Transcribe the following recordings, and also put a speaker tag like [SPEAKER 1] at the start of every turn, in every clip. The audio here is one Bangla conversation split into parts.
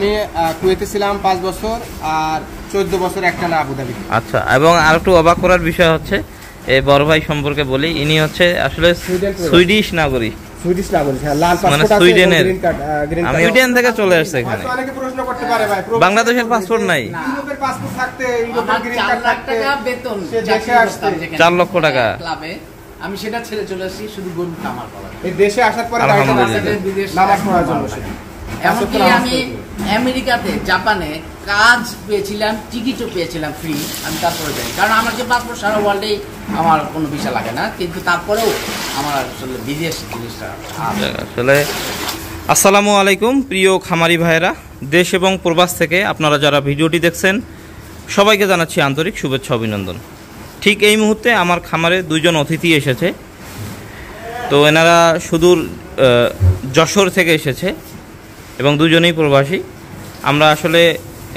[SPEAKER 1] আমি কুয়েতে ছিলাম 5 বছর আর 14 বছর একটানা আবুধাবি।
[SPEAKER 2] আচ্ছা, এবং আর একটু অবাক করার বিষয় হচ্ছে এই বড় ভাই সম্পর্কে বলি, ইনি হচ্ছে আসলে সুইডিশ নাগরিক।
[SPEAKER 1] সুইডিশ নাগরিক, হ্যাঁ, লাল পাসপোর্ট
[SPEAKER 2] মানে
[SPEAKER 1] আছে,
[SPEAKER 2] সুইডেনের।
[SPEAKER 1] গ্রিন কার্ড,
[SPEAKER 2] আমি সুইডেন থেকে চলে আসছে এখানে।
[SPEAKER 1] অনেকে প্রশ্ন করতে পারে ভাই,
[SPEAKER 2] বাংলাদেশের পাসপোর্ট নাই,
[SPEAKER 1] ইউরোপের পাসপোর্ট থাকতে, ইউরোপের গ্রিন কার্ড থাকতে
[SPEAKER 3] বেতন
[SPEAKER 1] সে দেশে আসছে
[SPEAKER 2] 4 লক্ষ টাকা
[SPEAKER 3] ক্লাবে। আমি সেটা ছেড়ে চলে আসি শুধু গরু খামার করার।
[SPEAKER 1] এই দেশে আসার পরে
[SPEAKER 2] আলহামদুলিল্লাহ
[SPEAKER 1] নামাজ পড়ার জন্য।
[SPEAKER 3] এমনকি আমি আমেরিকাতে, জাপানে কাজ পেয়েছিলাম, টিকিটও পেয়েছিলাম ফ্রি। আমি তারপরে যাই, কারণ আমার যে পাসপোর্ট সারা ওয়ার্ল্ডেই আমার কোনো ভিসা লাগে না, কিন্তু তারপরেও আমার আসলে বিদেশ জিনিসটা
[SPEAKER 2] আসলে। আসসালামু আলাইকুম প্রিয় খামারি ভাইয়েরা, দেশ এবং প্রবাস থেকে আপনারা যারা ভিডিওটি দেখছেন সবাইকে জানাচ্ছি আন্তরিক শুভেচ্ছা অভিনন্দন। ঠিক এই মুহূর্তে আমার খামারে 2 জন অতিথি এসেছে। তো এনারা সুদূর যশোর থেকে এসেছে এবং 2 জনেই প্রবাসী। আমরা আসলে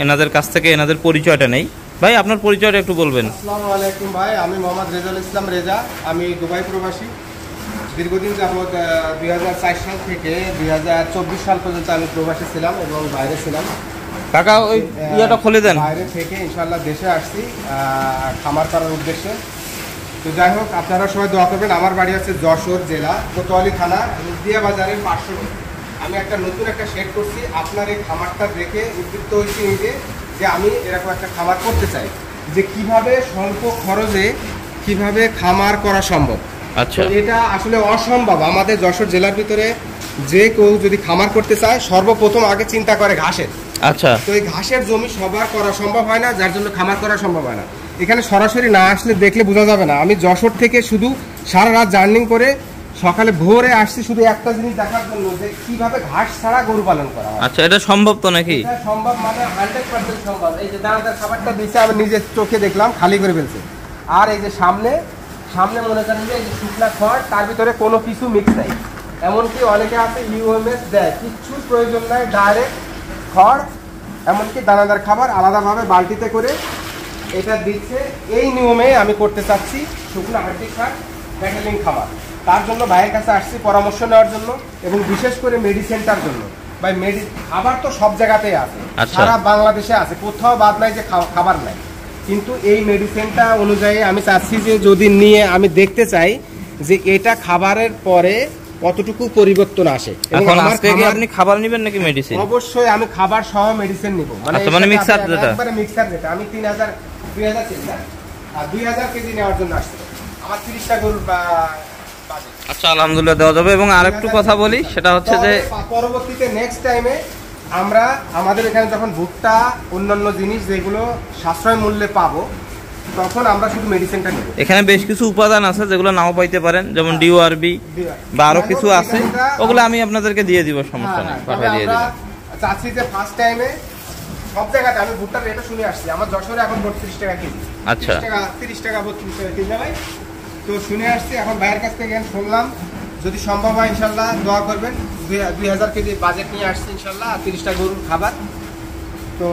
[SPEAKER 2] এনাদের কাছ থেকে এনাদের পরিচয়টা নেই। ভাই, আপনার পরিচয়টা একটু বলবেন।
[SPEAKER 1] আসসালামু আলাইকুম ভাই, আমি মোহাম্মদ রেজাউল ইসলাম রেজা। আমি দুবাই প্রবাসী। দীর্ঘদিন যাবৎ 2004 সাল থেকে 2024 সাল পর্যন্ত আমি প্রবাসী ছিলাম এবং বাইরে ছিলাম।
[SPEAKER 2] কাকা ওই ইয়াটা খুলে দেন।
[SPEAKER 1] বাইরে থেকে ইনশাআল্লাহ দেশে আসছি খামার করার উদ্দেশ্যে। তো যাই হোক, আপনারা সবাই দোয়া করবেন। আমার বাড়ি আছে যশোর জেলা কোতোয়ালি থানা দিয়া বাজারের 500। আমি একটা নতুন একটা শেড করছি। আপনার এই খামারটা দেখে উদ্বুদ্ধ হয়েছি নিজে যে আমি এরকম একটা খামার করতে চাই, যে কিভাবে স্বল্প খরচে কিভাবে খামার করা সম্ভব।
[SPEAKER 2] আচ্ছা,
[SPEAKER 1] এটা আসলে অসম্ভব। আমাদের যশোর জেলার ভিতরে যে কেউ যদি খামার করতে চায় সর্বপ্রথম আগে চিন্তা করে ঘাসের।
[SPEAKER 2] আচ্ছা,
[SPEAKER 1] তো এই ঘাসের জমি সবার করা সম্ভব হয় না, যার জন্য খামার করা সম্ভব হয় না। এখানে সরাসরি না আসলে দেখলে বোঝা যাবে না। আমি যশোর থেকে শুধু সারা রাত জার্নিং করে সকালে ভোরে আসছি শুধু একটা জিনিস দেখার জন্য, যে কিভাবে ঘাস ছাড়া গরু পালন করা হয়।
[SPEAKER 2] আচ্ছা, এটা সম্ভব তো নাকি?
[SPEAKER 1] এটা সম্ভব, মানে 100% সম্ভব। এই যে দানাদার খাবারটা দিচ্ছে, আমি নিজের চোখে দেখলাম খালি করে ফেলছে। আর এই যে সামনে মনে করেন যে এই যে শুকনা খড়, তার ভিতরে কোনো কিছু মিক্স নাই। এমনকি অনেকে আছে ইউএমএস দেয়, কিচ্ছু প্রয়োজন নাই, ডাইরেক্ট খড়, এমনকি দানাদার খাবার আলাদাভাবে বালতিতে করে এটা দিচ্ছে। এই নিয়মে আমি করতে চাচ্ছি শুকনো হাড্ডি খাট ব্যাটেলিং খাবার। তার জন্য ভাইয়ের কাছে আসছি পরামর্শ নেওয়ার জন্য, এবং বিশেষ করে মেডিসিনটার জন্য। ভাই খাবার তো সব জায়গাতেই আছে, সারা বাংলাদেশে আছে, কোথাও বাদ নাই যে খাবার নাই। কিন্তু এই মেডিসিনটা অনুযায়ী আমি চাচ্ছি যে যদি নিয়ে আমি দেখতে চাই যে এটা খাবারের পরে কতটুকু পরিবর্তন আসে।
[SPEAKER 2] এখন আজকে কি আপনি খাবার নেবেন নাকি মেডিসিন?
[SPEAKER 1] অবশ্যই আমি খাবার সহ মেডিসিন নিব।
[SPEAKER 2] মানে মিক্সার যেটা,
[SPEAKER 1] একবারে মিক্সার যেটা। আমি 2000 কেজি আর 2000 কেজি নেওয়ার জন্য আসছে আমার 30টা গরুর বাজেট।
[SPEAKER 2] আচ্ছা, আলহামদুলিল্লাহ দেওয়া যাবে। এবং আরেকটু কথা বলি, সেটা হচ্ছে যে
[SPEAKER 1] পরবর্তীতে নেক্সট টাইমে আমরা আমাদের এখানে যখন ভুট্টা অন্যান্য জিনিস যেগুলো সাশ্রয় মূল্যে পাবো, তখন আমরা শুধু মেডিসিনটা নেব।
[SPEAKER 2] এখানে বেশ কিছু উপাদান আছে যেগুলো নাও পাইতে পারেন, যেমন ডিওআরবি বা আরো কিছু আছে, ওগুলো আমি আপনাদেরকে দিয়ে দিব, সমস্যা নেই, পাঠিয়ে দিয়ে দিব।
[SPEAKER 1] চাচ্ছি যে ফার্স্ট টাইমে সব জায়গাতে আমি ভুট্টার রেটটা শুনে আসছি। আমার যশোরে এখন 32 টাকা কেজি।
[SPEAKER 2] আচ্ছা,
[SPEAKER 1] 30 টাকা 32 টাকা কেজি ভাই। তো শুনে আসছি, এখন ভাইয়ের কাছ থেকে শুনলাম, যদি সম্ভব হয় ইনশাল্লাহ দোয়া করবেন। 2000 কেজি বাজেট নিয়ে আসছি ইনশাল্লাহ, 30টা গরুর খাবার। তো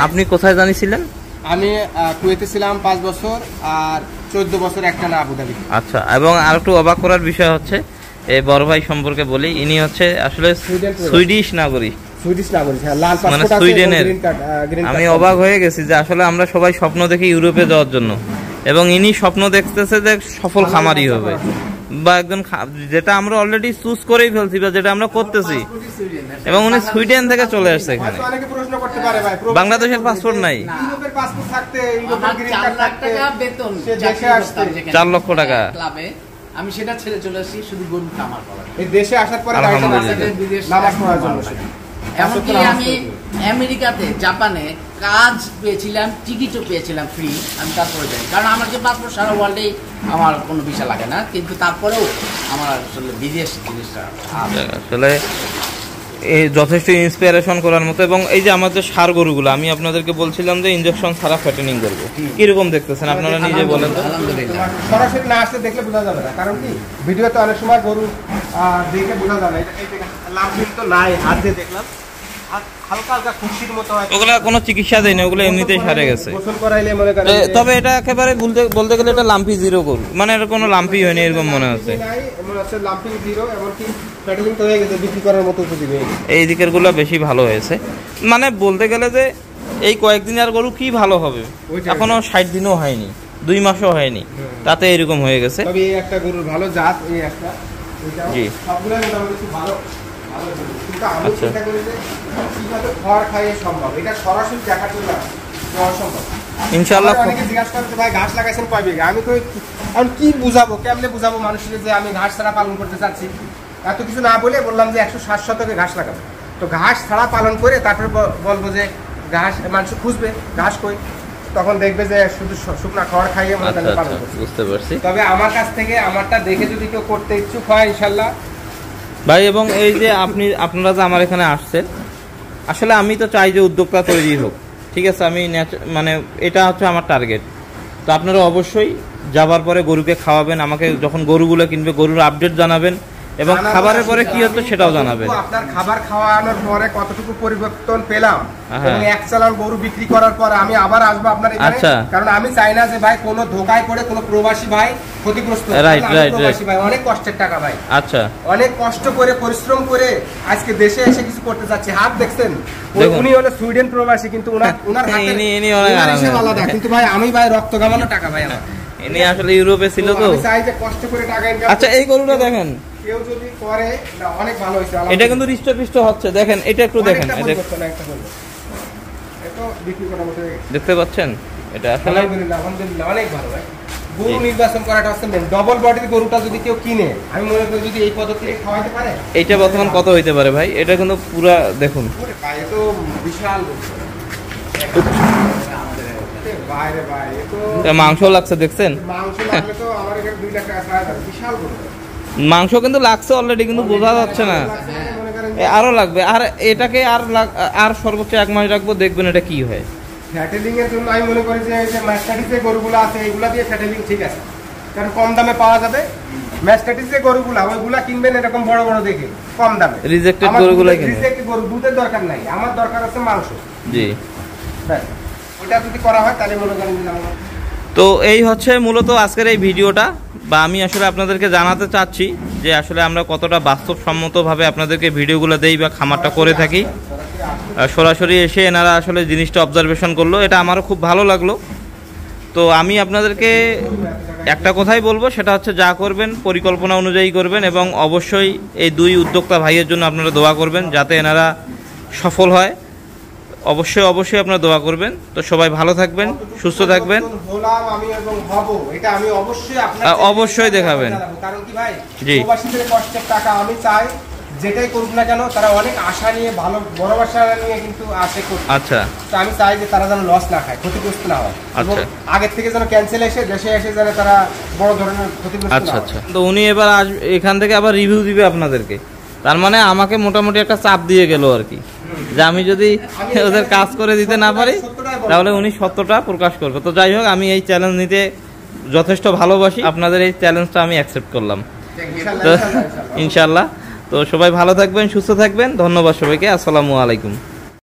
[SPEAKER 2] আপনি কোথায় জানিয়েছিলেন?
[SPEAKER 1] আমি কুয়েতে ছিলাম 5 বছর আর 14 বছর একটানা আবুধাবি।
[SPEAKER 2] আচ্ছা, এবং আর একটু অবাক করার বিষয় হচ্ছে এই বড় ভাই সম্পর্কে বলি, ইনি হচ্ছে আসলে সুইডিশ নাগরিক।
[SPEAKER 1] সুইডিশ নাগরিক, হ্যাঁ, লাল পাসপোর্ট
[SPEAKER 2] মানে
[SPEAKER 1] আছে,
[SPEAKER 2] সুইডেনের।
[SPEAKER 1] Green card.
[SPEAKER 2] আমি অবাক হয়ে গেছি যে আসলে আমরা সবাই স্বপ্ন দেখি ইউরোপে যাওয়ার জন্য, এবং ইনি স্বপ্ন দেখতেছে যে সফল খামারি হবে, বা একজন যেটা আমরা অলরেডি চুজ করেই ফেলছি, বা যেটা আমরা করতেছি। এবং উনি সুইডেন থেকে চলে আসছে এখানে।
[SPEAKER 1] অনেকে প্রশ্ন করতে পারে ভাই,
[SPEAKER 2] বাংলাদেশের পাসপোর্ট নাই,
[SPEAKER 1] ইউরোপের পাসপোর্ট থাকতে, ইউরোপের গ্রিন কার্ড থাকতে
[SPEAKER 3] বেতন
[SPEAKER 1] সে দেশে আসছে
[SPEAKER 2] 4 লক্ষ টাকা
[SPEAKER 3] ক্লাবে। আমি সেটা ছেড়ে চলে আসি শুধু গরু খামার করার।
[SPEAKER 1] এই দেশে আসার পরে
[SPEAKER 3] নামাজ পড়ার জন্য। এমনকি আমি আমেরিকাতে, জাপানে কাজ পেয়েছিলাম, টিকিটও পেয়েছিলাম ফ্রি। আমি তারপরে যাই, কারণ আমার যে পাসপোর্ট সারা ওয়ার্ল্ডেই আমার কোনো ভিসা লাগে না, কিন্তু তারপরেও আমার আসলে বিদেশ জিনিসটা
[SPEAKER 2] আসলে যথেষ্ট ইন্সপিরেশন করার মতো। এবং এই যে আমাদের সার গরুগুলো, আমি আপনাদেরকে বলছিলাম যে ইনজেকশন ছাড়া ফ্যাটেনিং করবো, কিরকম দেখতেছেন আপনারা নিজে বলেন তো?
[SPEAKER 1] সরাসরি না আসলে দেখলে বোঝা যাবে না, কারণ কি ভিডিওতে অনেক সময় গরু দেখে বোঝা যাবে না। লাভ তো নাই, হাত দিয়ে দেখলাম, হালকা হালকা খুশির মতো হয়,
[SPEAKER 2] ওগুলা কোনো চিকিৎসা দেয় না, ওগুলো এমনিতেই সারে গেছে।
[SPEAKER 1] গোসল করাইলে মনে করেন
[SPEAKER 2] তবে এটা একেবারে বলতে গেলে এটা লাম্পি জিরো গরু, মানে এটা কোনো লাম্পি হয়নি এরকম মনে হচ্ছে।
[SPEAKER 1] মনে হচ্ছে লাম্পিং জিরো, এমনকি প্যাটেলিং তো হয়ে গেছে, বিক্রি করার মতো উপযোগী হয়ে গেছে।
[SPEAKER 2] এই দিকের গুলো বেশি ভালো হয়েছে, মানে বলতে গেলে যে এই কয়েকদিন আর গরু কি ভালো হবে, এখনো 60 দিনও হয়নি, 2 মাসও হয়নি, তাতে এরকম হয়ে গেছে।
[SPEAKER 1] তবে এই একটা গরুর ভালো জাত, এই একটা
[SPEAKER 2] জি
[SPEAKER 1] সবগুলো মোটামুটি ভালো ভালো গরু। কিন্তু আমি চিন্তা করি যে কিভাবে খড় খাইয়ে সম্ভব, এটা সরাসরি দেখার জন্য অসম্ভব।
[SPEAKER 2] ইনশাআল্লাহ।
[SPEAKER 1] অনেকে জিজ্ঞাসা করছে ভাই ঘাস লাগাইছেন কয় বিঘা, আমি কই এখন কি বুঝাবো, কেমনে বুঝাবো মানুষকে যে আমি ঘাস ছাড়া পালন করতে চাচ্ছি। এত কিছু না বলে বললাম যে 160 শতকে ঘাস লাগাবো। তো ঘাস ছাড়া পালন করে তারপরে বলবো যে ঘাস মানুষ খুঁজবে ঘাস কই, তখন দেখবে যে শুধু শুকনা খড় খাইয়ে মনে করেন পালন করছে।
[SPEAKER 2] বুঝতে পারছি।
[SPEAKER 1] তবে আমার কাছ থেকে আমারটা দেখে যদি কেউ করতে ইচ্ছুক হয় ইনশাল্লাহ
[SPEAKER 2] ভাই, এবং এই যে আপনারা যে আমার এখানে আসছেন, আসলে আমি তো চাই যে উদ্যোক্তা তৈরি হোক, ঠিক আছে, আমি মানে এটা হচ্ছে আমার টার্গেট। তো আপনারা অবশ্যই যাবার পরে গরুকে খাওয়াবেন, আমাকে যখন গরুগুলো কিনবে গরুর আপডেট জানাবেন, এবং খাবারের পরে কি হচ্ছে সেটাও জানাবেন।
[SPEAKER 1] আপনার খাবার খাওয়ানোর পরে কতটুকু পরিবর্তন পেলাম,
[SPEAKER 2] হ্যাঁ।
[SPEAKER 1] এবং এক চালান গরু বিক্রি করার পরে আমি আবার আসবো আপনার এখানে।
[SPEAKER 2] আচ্ছা।
[SPEAKER 1] কারণ আমি চাই না যে ভাই কোনো ধোকায় পড়ে কোনো প্রবাসী ভাই ক্ষতিগ্রস্ত হোক।
[SPEAKER 2] রাইট,
[SPEAKER 1] আমি
[SPEAKER 2] রাইট,
[SPEAKER 1] প্রবাসী ভাই, অনেক কষ্টের টাকা ভাই,
[SPEAKER 2] আচ্ছা,
[SPEAKER 1] অনেক কষ্ট করে পরিশ্রম করে আজকে দেশে এসে কিছু করতে যাচ্ছি। হাত দেখছেন,
[SPEAKER 2] দেখুন।
[SPEAKER 1] উনি হলো সুইডেন প্রবাসী, কিন্তু উনার হাতে
[SPEAKER 2] ইনি অনেক
[SPEAKER 1] উনার
[SPEAKER 2] আরামে
[SPEAKER 1] হিসেব আলাদা। কিন্তু ভাই আমি ভাই রক্ত গামানো টাকা ভাই আমার।
[SPEAKER 2] ইনি আসলে ইউরোপে ছিল তো।
[SPEAKER 1] আমি চাই যে কষ্ট করে টাকা ইনকাম।
[SPEAKER 2] আচ্ছা, এই গরুটা দেখেন,
[SPEAKER 1] কেউ যদি করে না অনেক ভালো হয়েছে।
[SPEAKER 2] এটা কিন্তু হৃষ্টপুষ্ট হচ্ছে, দেখেন এটা একটু দেখেন, দেখতে পাচ্ছেন, এটা আসলে
[SPEAKER 1] আলহামদুলিল্লাহ অনেক ভালো ভাই। গরু নির্বাচন করাটা হচ্ছে মেন। ডবল বডির গরুটা যদি কেউ কিনে, আমি মনে করি যদি এই পদ্ধতি খাওয়াতে পারে,
[SPEAKER 2] এইটা বর্তমান কত হইতে পারে ভাই? এটা কিন্তু পুরা দেখুন,
[SPEAKER 1] ওরে ভাই এ তো বিশাল গরু। বাইরে ভাই এ তো
[SPEAKER 2] মাংস লাগছে, দেখছেন?
[SPEAKER 1] মাংস লাগলে তো আমার এখানে 2 লাখ টাকা ছাড়া যাবে। বিশাল গরু,
[SPEAKER 2] মাংস কিন্তু লাগছে অলরেডি, কিন্তু বোঝা যাচ্ছে না,
[SPEAKER 1] মনে করেন
[SPEAKER 2] আরো লাগবে। আর এটাকে আর সর্বোচ্চ 1 মাস রাখবো, দেখবেন এটা কি হয়।
[SPEAKER 1] ফ্যাটেলিং এর জন্য আমি মনে করি যে এই যে ম্যাস্টাটিস যে গরুগুলো আছে এগুলা দিয়ে ফ্যাটেলিং ঠিক আছে, কারণ কম দামে পাওয়া যাবে। ম্যাস্টাটিস যে গরুগুলা ওইগুলা কিনবেন এরকম বড় বড় দেখে কম দামে।
[SPEAKER 2] রিজেক্টেড গরুগুলাই কিনবেন।
[SPEAKER 1] রিজেক্টেড গরু দুধের দরকার নাই, আমার দরকার আছে মাংস।
[SPEAKER 2] জি,
[SPEAKER 1] হ্যাঁ, ওটা যদি করা হয় তাহলে মনে করেন যে আমরা
[SPEAKER 2] তো এই হচ্ছে মূলত আজকের এই ভিডিওটা, বা আমি আসলে আপনাদেরকে জানাতে চাচ্ছি যে আসলে আমরা কতটা বাস্তবসম্মতভাবে আপনাদেরকে ভিডিওগুলো দেই বা খামারটা করে থাকি। সরাসরি এসে এনারা আসলে জিনিসটা অবজারভেশন করলো, এটা আমারও খুব ভালো লাগলো। তো আমি আপনাদেরকে একটা কথাই বলবো, সেটা হচ্ছে যা করবেন পরিকল্পনা অনুযায়ী করবেন, এবং অবশ্যই এই 2 উদ্যোক্তা ভাইয়ের জন্য আপনারা দোয়া করবেন যাতে এনারা সফল হয়। অবশ্যই অবশ্যই আপনারা দোয়া করবেন। তো সবাই ভালো থাকবেন, সুস্থ থাকবেন।
[SPEAKER 1] হলাম আমি এবং হব, এটা আমি অবশ্যই আপনাদের
[SPEAKER 2] অবশ্যই দেখাবেন।
[SPEAKER 1] কারণ কি ভাই,
[SPEAKER 2] জি।
[SPEAKER 1] প্রবাসীদের কষ্টের টাকা আমি চাই যেটাই করুক না কেন তারা অনেক আশা নিয়ে ভালো বড় আশা নিয়ে কিন্তু আসে করছে।
[SPEAKER 2] আচ্ছা,
[SPEAKER 1] তো আমি চাই যে তারা যেন লস না খায়, ক্ষতিগ্রস্ত না হয়, এবং
[SPEAKER 2] আচ্ছা।
[SPEAKER 1] আগের থেকে যেন ক্যান্সেল এসে দেশে এসে যেন তারা বড় ধরনের ক্ষতিগ্রস্ত না
[SPEAKER 2] আচ্ছা,
[SPEAKER 1] হয়।
[SPEAKER 2] আচ্ছা। তো উনি এবার এখান থেকে আবার রিভিউ দিবে আপনাদেরকে, তার মানে আমাকে মোটামুটি একটা চাপ দিয়ে গেল আর কি, যে আমি যদি ওদের কাজ করে দিতে না পারি তাহলে উনি সত্যটা প্রকাশ করবে। তো যাই হোক, আমি এই চ্যালেঞ্জ নিতে যথেষ্ট ভালোবাসি, আপনাদের এই চ্যালেঞ্জটা আমি অ্যাকসেপ্ট করলাম।
[SPEAKER 1] ইনশাআল্লাহ,
[SPEAKER 2] তো
[SPEAKER 1] ইনশাআল্লাহ, ইনশাআল্লাহ।
[SPEAKER 2] ইনশাল্লাহ। তো সবাই ভালো থাকবেন, সুস্থ থাকবেন। ধন্যবাদ সবাইকে। আসসালামু আলাইকুম।